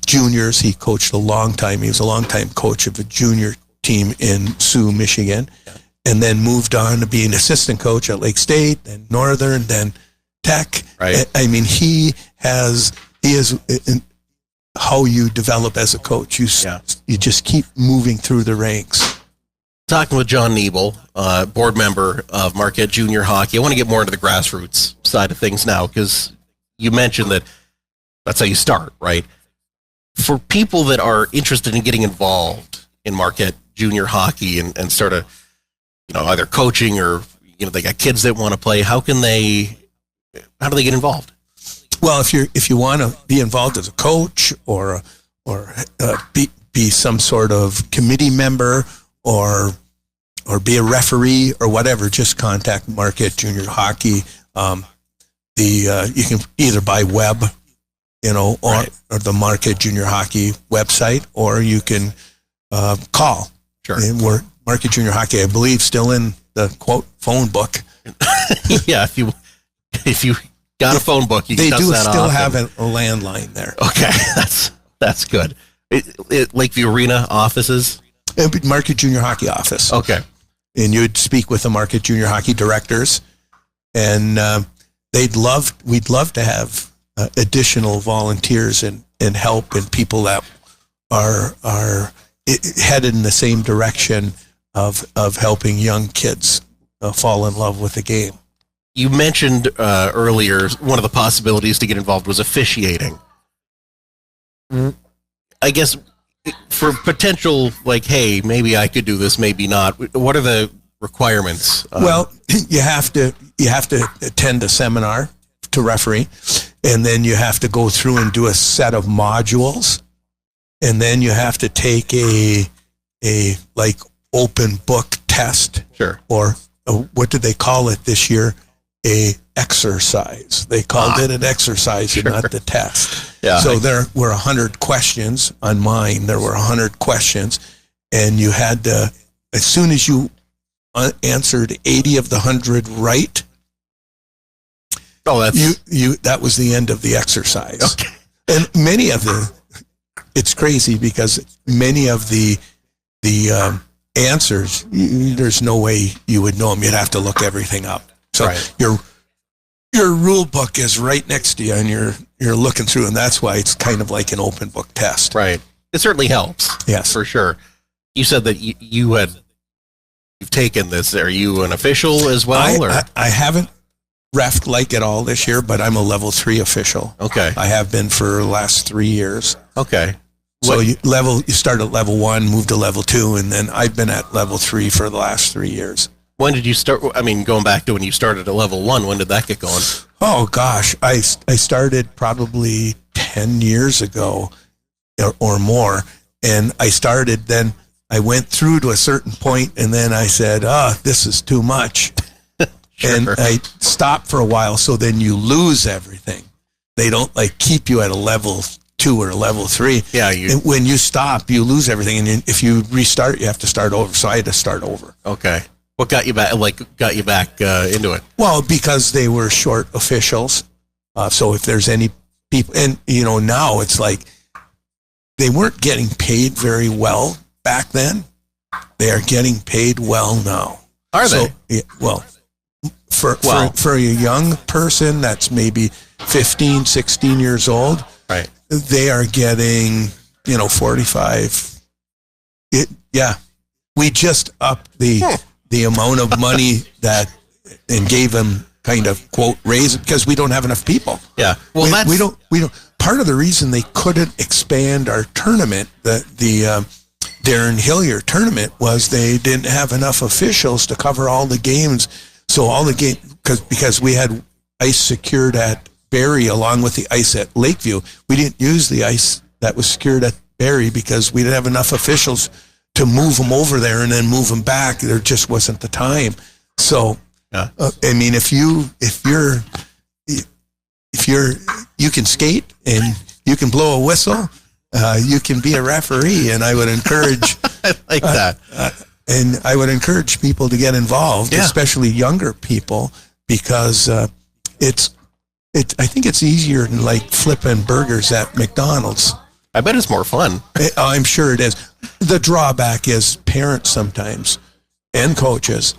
juniors. He coached he was a long time coach of a junior team in Sioux, Michigan, and then moved on to being assistant coach at Lake State, then Northern, then Tech. Right. I mean, he is how you develop as a coach. You just keep moving through the ranks. Talking with Jon Nebel, board member of Marquette Junior Hockey. I want to get more into the grassroots side of things now, because you mentioned that's how you start, right? For people that are interested in getting involved in Marquette Junior Hockey and sort of, either coaching or, they got kids that want to play, how do they get involved? Well, if you want to be involved as a coach or be some sort of committee member or be a referee or whatever, just contact Marquette Junior Hockey. You can either by web, or the Marquette Junior Hockey website, or you can call. Sure. And we're Marquette Junior Hockey, I believe, still in the quote phone book. Yeah, if you got a phone book, you can they do that still off have a landline there. Okay, that's good. Lakeview Arena offices? Marquette Junior Hockey office. Okay. And you'd speak with the Marquette Junior Hockey directors, and we'd love to have additional volunteers and help, and people that are headed in the same direction of helping young kids fall in love with the game. You mentioned earlier one of the possibilities to get involved was officiating. I guess for potential, hey, maybe I could do this, maybe not. What are the requirements? Well, you have to attend a seminar to referee, and then you have to go through and do a set of modules, and then you have to take a open book test. Sure. Or what did they call it this year? A exercise. They called it an exercise and not the test. Yeah. So there were 100 questions on mine. There were 100 questions, and you had to, as soon as you answered 80 of the 100 right, that was the end of the exercise. Okay. And it's crazy because many of the answers, there's no way you would know them. You'd have to look everything up. So your rule book is right next to you, and you're looking through, and that's why it's kind of like an open book test. Right. It certainly helps. Yes, for sure. You said that you've taken this. Are you an official as well? I haven't reffed like it all this year, but I'm a level 3 official. Okay. I have been for the last 3 years. Okay. So you start at level 1, move to level 2, and then I've been at level 3 for the last 3 years. When did you start? I mean, going back to when you started at level 1, when did that get going? Oh, gosh. I started probably 10 years ago or more. And I started, then I went through to a certain point, and then I said, this is too much. Sure. And I stopped for a while, so then you lose everything. They don't keep you at a level 2 or a level 3. Yeah. And when you stop, you lose everything. And if you restart, you have to start over. So I had to start over. Okay. What got you back? Into it? Well, because they were short officials. So if there's any people, and now it's they weren't getting paid very well back then. They are getting paid well now. Are they? Yeah, for a young person, that's maybe 15, 16 years old, right, they are getting, 45. We just upped the amount of money and gave them kind of quote raise it because we don't have enough people. Yeah. Well, we don't. Part of the reason they couldn't expand our tournament, the Darren Hillier tournament, was they didn't have enough officials to cover all the games. So all the game because we had ice secured at Barrie along with the ice at Lakeview. We didn't use the ice that was secured at Barrie because we didn't have enough officials to move them over there and then move them back. There just wasn't the time. So, I mean, if you can skate and you can blow a whistle, you can be a referee. And I would encourage, I like that. And I would encourage people to get involved, especially younger people, because I think it's easier than like flipping burgers at McDonald's. I bet it's more fun. I'm sure it is. The drawback is parents sometimes and coaches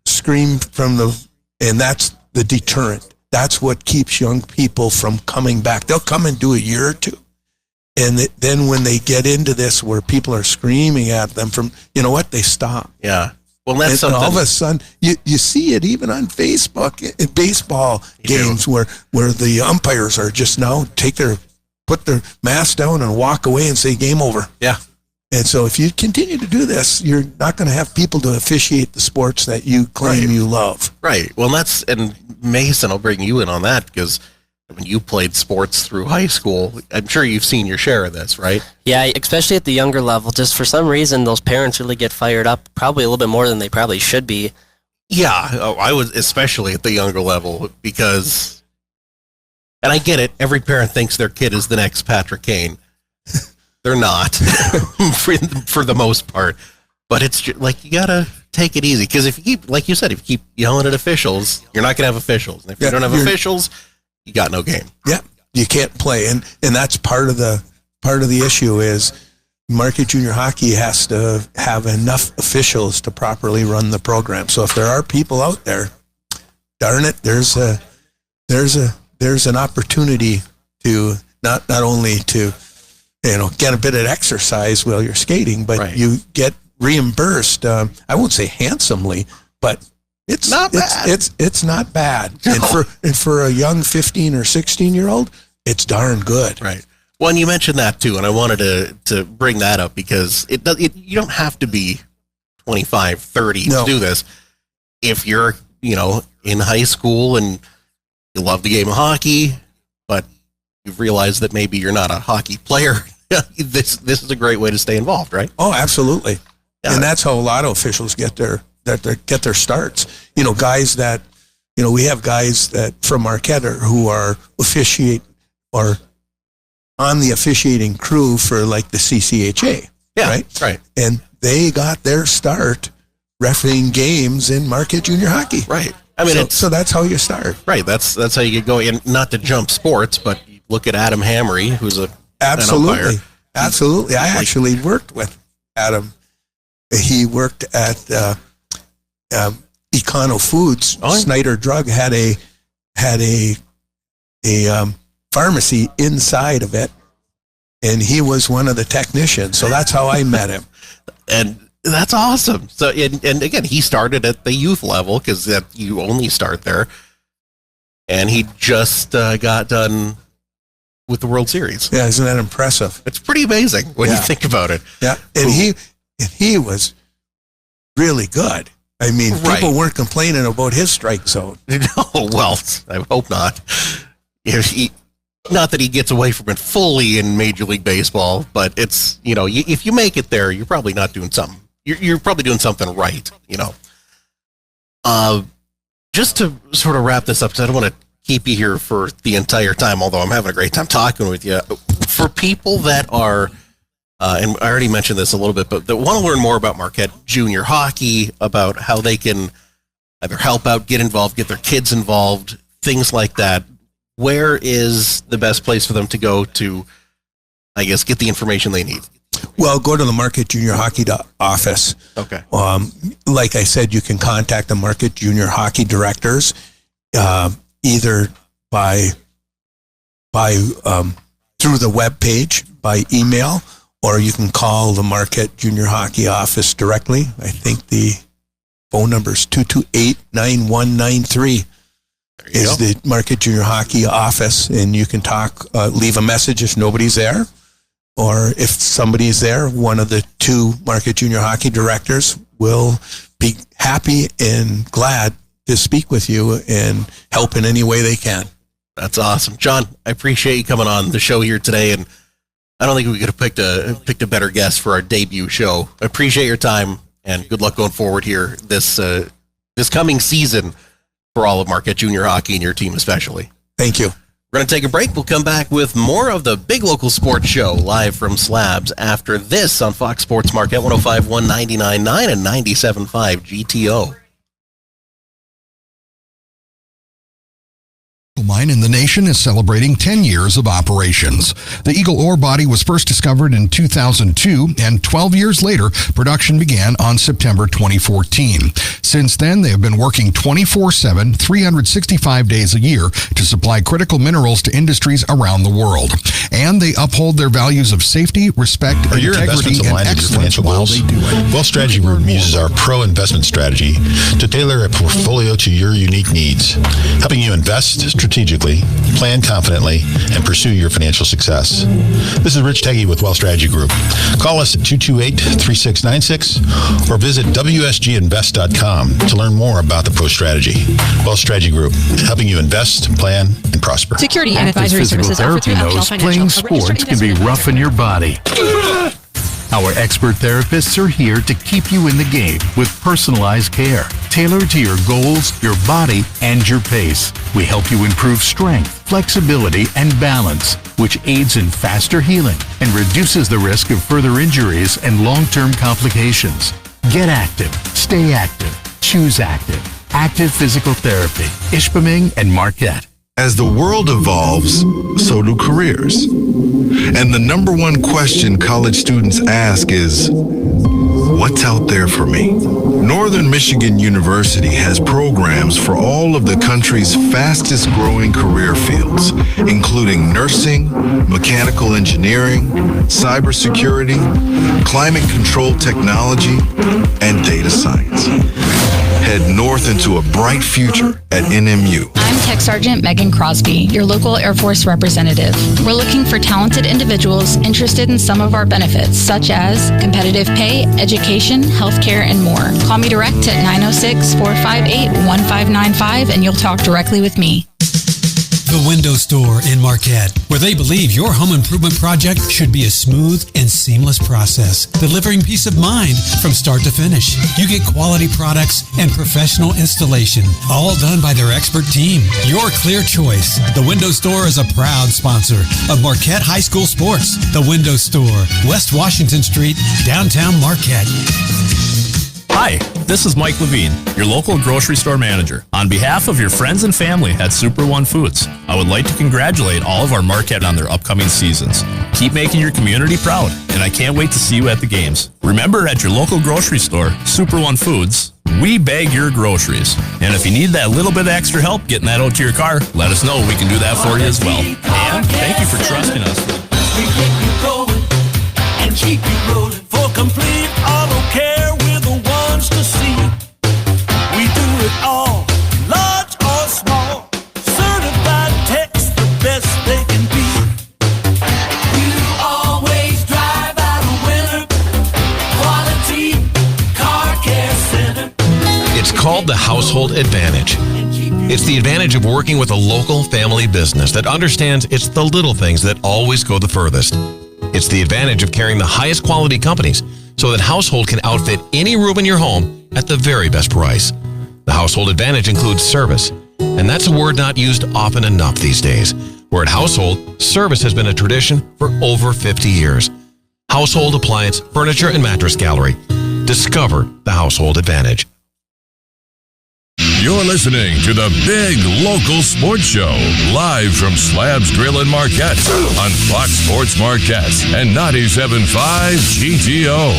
scream and that's the deterrent. That's what keeps young people from coming back. They'll come and do a year or two. And then when they get into this where people are screaming at them they stop. Yeah. Well, that's something. And all of a sudden, you see it even on Facebook in baseball games where the umpires are just now put their mask down and walk away and say game over. Yeah. And so if you continue to do this, you're not going to have people to officiate the sports that you claim you love. Right. Well, and Mason, I'll bring you in on that because when you played sports through high school, I'm sure you've seen your share of this, right? Yeah, especially at the younger level. Just for some reason, those parents really get fired up, probably a little bit more than they probably should be. Yeah, I was especially at the younger level because, and I get it, every parent thinks their kid is the next Patrick Kane. They're not, for the most part. But it's just, like, you got to take it easy. Because if you keep, like you said, if you keep yelling at officials, you're not going to have officials. And if you don't have officials, you got no game. Yeah, you can't play. And that's part of the issue is Marquette Junior Hockey has to have enough officials to properly run the program. So if there are people out there, darn it, there's an opportunity to not only to get a bit of exercise while you're skating, but you get reimbursed. I won't say handsomely, but it's not bad. It's not bad. No. And for a young 15 or 16-year-old, it's darn good. Right. Well, and you mentioned that too, and I wanted to bring that up because you don't have to be 25, 30 to do this. If you're, in high school and you love the game of hockey, but you've realized that maybe you're not a hockey player, this is a great way to stay involved, right? Oh, absolutely. Yeah. And that's how a lot of officials get their starts. Guys that, we have guys that from Marquette who are on the officiating crew for like the CCHA. Yeah, right. And they got their start refereeing games in Marquette Junior Hockey. Right. I mean, so that's how you start. Right. That's how you get going. And not to jump sports, but look at Adam Hamry, who's an umpire. Absolutely. I actually worked with Adam. He worked at Econo Foods. Oh, yeah. Snyder Drug had a pharmacy inside of it, and he was one of the technicians. So that's how I met him. And that's awesome. So, and again, he started at the youth level because you only start there. And he just got done with the World Series. Yeah, isn't that impressive? It's pretty amazing when you think about it. Yeah, and he was really good. I mean, people weren't complaining about his strike zone. No, well, I hope not. Not that he gets away from it fully in Major League Baseball, but it's, if you make it there, you're probably not doing something. You're probably doing something right, Just to sort of wrap this up, because I don't want to keep you here for the entire time, although I'm having a great time talking with you. For people that are, and I already mentioned this a little bit, but that want to learn more about Marquette Junior Hockey, about how they can either help out, get involved, get their kids involved, things like that, where is the best place for them to go to, I guess, get the information they need? Well, go to the Marquette Junior Hockey office. Okay. Like I said, you can contact the Marquette Junior Hockey directors, either by by through the web page, by email, or you can call the Marquette Junior Hockey office directly. I think the phone number is 228-9193 is the Marquette Junior Hockey office, and you can leave a message if nobody's there, or if somebody's there, one of the two Marquette Junior Hockey directors will be happy and glad to speak with you and help in any way they can. That's awesome. Jon, I appreciate you coming on the show here today, and I don't think we could have picked a better guest for our debut show. I appreciate your time, and good luck going forward here this coming season for all of Marquette Junior Hockey and your team especially. Thank you. We're going to take a break. We'll come back with more of the Big Local Sports Show live from Slabs after this on Fox Sports Marquette 105.1, 99.9 and 97.5 GTO. Mine in the nation is celebrating 10 years of operations. The Eagle ore body was first discovered in 2002, and 12 years later, production began on September 2014. Since then, they have been working 24/7, 365 days a year to supply critical minerals to industries around the world. And they uphold their values of safety, respect, integrity, and excellence while they do it. Wealth Strategy Group uses our pro investment strategy to tailor a portfolio to your unique needs, helping you invest strategically, plan confidently, and pursue your financial success. This is Rich Teggy with Wealth Strategy Group. Call us at 228-3696 or visit WSGinvest.com to learn more about the pro strategy. Wealth Strategy Group, helping you invest, plan, and prosper. Security and advisory services offered through knows playing sports can be rough on your body. Our expert therapists are here to keep you in the game with personalized care, tailored to your goals, your body, and your pace. We help you improve strength, flexibility, and balance, which aids in faster healing and reduces the risk of further injuries and long-term complications. Get active. Stay active. Choose active. Active Physical Therapy. Ishpeming and Marquette. As the world evolves, so do careers. And the number one question college students ask is, what's out there for me? Northern Michigan University has programs for all of the country's fastest growing career fields, including nursing, mechanical engineering, cybersecurity, climate control technology, and data science. Head north into a bright future at NMU. I'm Tech Sergeant Megan Crosby, your local Air Force representative. We're looking for talented individuals interested in some of our benefits, such as competitive pay, education, healthcare, and more. Call me direct at 906-458-1595 and you'll talk directly with me. The Window Store in Marquette, where they believe your home improvement project should be a smooth and seamless process, delivering peace of mind from start to finish. You get quality products and professional installation, all done by their expert team. Your clear choice. The Window Store is a proud sponsor of Marquette High School Sports. The Window Store, West Washington Street, downtown Marquette. Hi, this is Mike Levine, your local grocery store manager. On behalf of your friends and family at Super One Foods, I would like to congratulate all of our Marquette on their upcoming seasons. Keep making your community proud, and I can't wait to see you at the games. Remember, at your local grocery store, Super One Foods, we bag your groceries. And if you need that little bit of extra help getting that out to your car, let us know. We can do that for you as well. And thank you for trusting us. We keep you going and keep you rolling for complete auto care. We're the ones to see. We do it all, large or small. Certified techs, the best they can be. You always drive out a winner. Quality Car Care Center. It's called the Household Advantage. It's the advantage of working with a local family business that understands it's the little things that always go the furthest. It's the advantage of carrying the highest quality companies so that Household can outfit any room in your home at the very best price. The Household Advantage includes service, and that's a word not used often enough these days. Where at Household, service has been a tradition for over 50 years. Household Appliance, Furniture, and Mattress Gallery. Discover the Household Advantage. You're listening to the Big Local Sports Show, live from Slabs Grill in Marquette on Fox Sports Marquette and 97.5 GTO.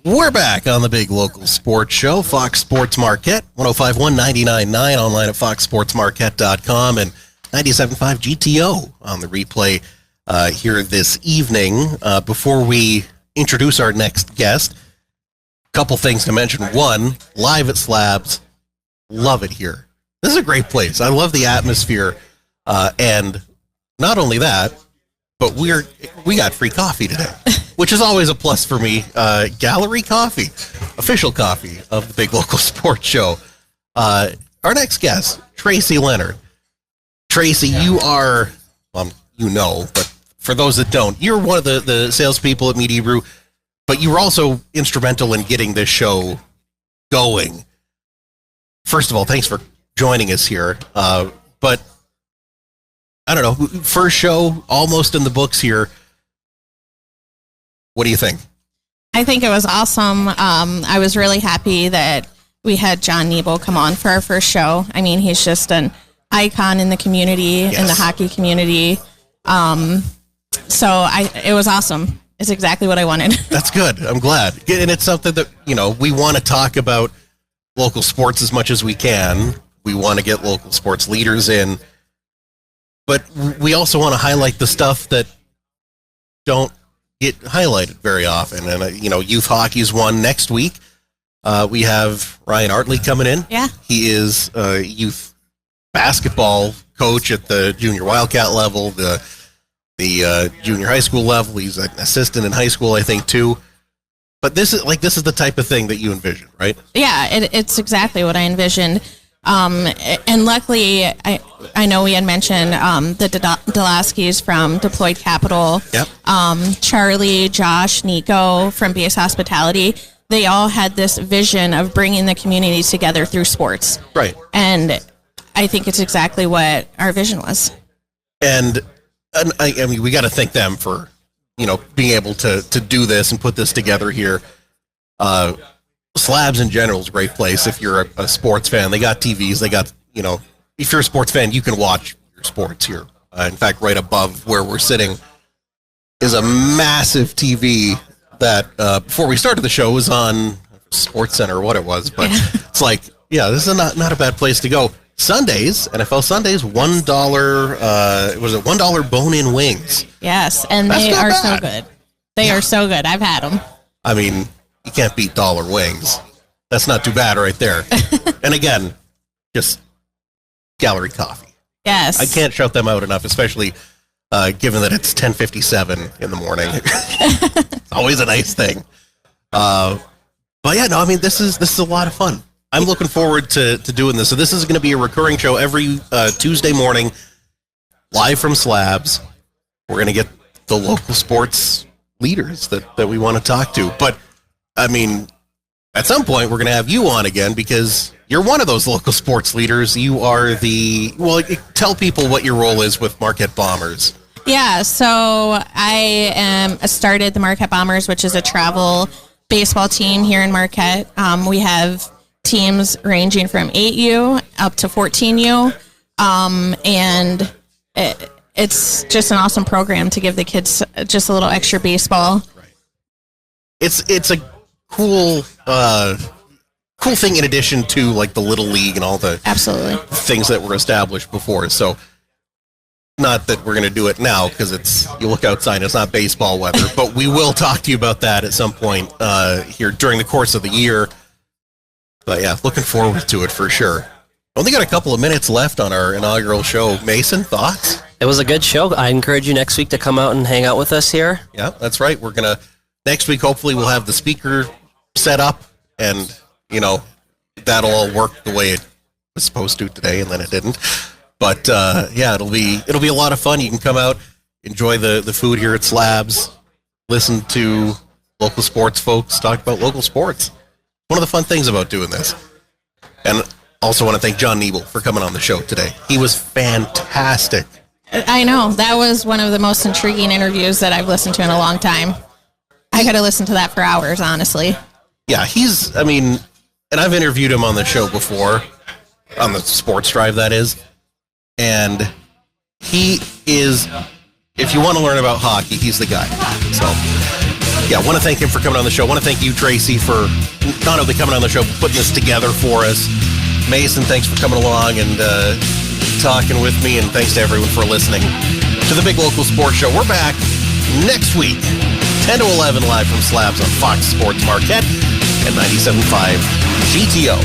We're back on the big local sports show, Fox Sports Marquette, 105.1, 99.9, online at foxsportsmarquette.com, and 97.5 GTO on the replay here this evening. Before we introduce our next guest, a couple things to mention. One, live at Slabs, love it here. This is a great place. I love the atmosphere, and not only that, but we got free coffee today, which is always a plus for me. Gallery Coffee, official coffee of the big local sports show. Our next guest, Tracy Leonard. Tracy, you are, but for those that don't, you're one of the salespeople at Media Brew, but you were also instrumental in getting this show going. First of all, thanks for joining us here. But I don't know, first show, almost in the books here. What do you think? I think it was awesome. I was really happy that we had Jon Nebel come on for our first show. I mean, he's just an icon in the community, in the hockey community. So it was awesome. It's exactly what I wanted. That's good. I'm glad. And it's something that, we want to talk about local sports as much as we can. We want to get local sports leaders in. But we also want to highlight the stuff that don't get highlighted very often. And, youth hockey is one next week. We have Ryan Artley coming in. Yeah. He is a youth basketball coach at the junior Wildcat level, the junior high school level. He's an assistant in high school, I think, too. But this is the type of thing that you envision, right? Yeah, it's exactly what I envisioned. And luckily, I know we had mentioned the Delaskis from Deployed Capital. Yep. Charlie, Josh, Nico from BS Hospitality. They all had this vision of bringing the community together through sports. Right. And I think it's exactly what our vision was. And I mean, we got to thank them for, being able to do this and put this together here. Slabs in general is a great place if you're a sports fan. They got TVs. They got, if you're a sports fan, you can watch your sports here. In fact, right above where we're sitting is a massive TV that before we started the show was on Sports Center or what it was. But it's like, this is not a bad place to go. Sundays, NFL Sundays, $1, was it $1 bone-in wings? Yes, and they are so good. They are so good. I've had them. I mean, you can't beat dollar wings. That's not too bad right there. And again, just Gallery Coffee. Yes. I can't shout them out enough, especially given that it's 10:57 in the morning. It's always a nice thing. But yeah, no, I mean, this is a lot of fun. I'm looking forward to doing this. So this is going to be a recurring show every Tuesday morning, live from Slabs. We're going to get the local sports leaders that we want to talk to. But I mean, at some point, we're going to have you on again because you're one of those local sports leaders. You are tell people what your role is with Marquette Bombers. Yeah, so I started the Marquette Bombers, which is a travel baseball team here in Marquette. We have teams ranging from 8U up to 14U. And it's just an awesome program to give the kids just a little extra baseball. Right. It's a cool thing in addition to like the Little League and all the things that were established before. So not that we're going to do it now because you look outside, it's not baseball weather, but we will talk to you about that at some point here during the course of the year. But yeah, looking forward to it for sure. Only got a couple of minutes left on our inaugural show. Mason, thoughts? It was a good show. I encourage you next week to come out and hang out with us here. Yeah, that's right. We're going to, next week, hopefully we'll have the speaker set up and, that'll all work the way it was supposed to today, and then it didn't. But yeah, it'll be a lot of fun. You can come out, enjoy the food here at Slabs, listen to local sports folks talk about local sports. One of the fun things about doing this. And also want to thank Jon Nebel for coming on the show today. He was fantastic. I know. That was one of the most intriguing interviews that I've listened to in a long time. I could have listened to that for hours, honestly. Yeah, and I've interviewed him on the show before, on the Sports Drive, that is. And he is, if you want to learn about hockey, he's the guy. So Yeah, I want to thank him for coming on the show. I want to thank you, Tracy, for not only coming on the show, but putting this together for us. Mason, thanks for coming along and talking with me, and thanks to everyone for listening to the Big Local Sports Show. We're back next week, 10 to 11, live from Slabs on Fox Sports Marquette and 97.5 GTO.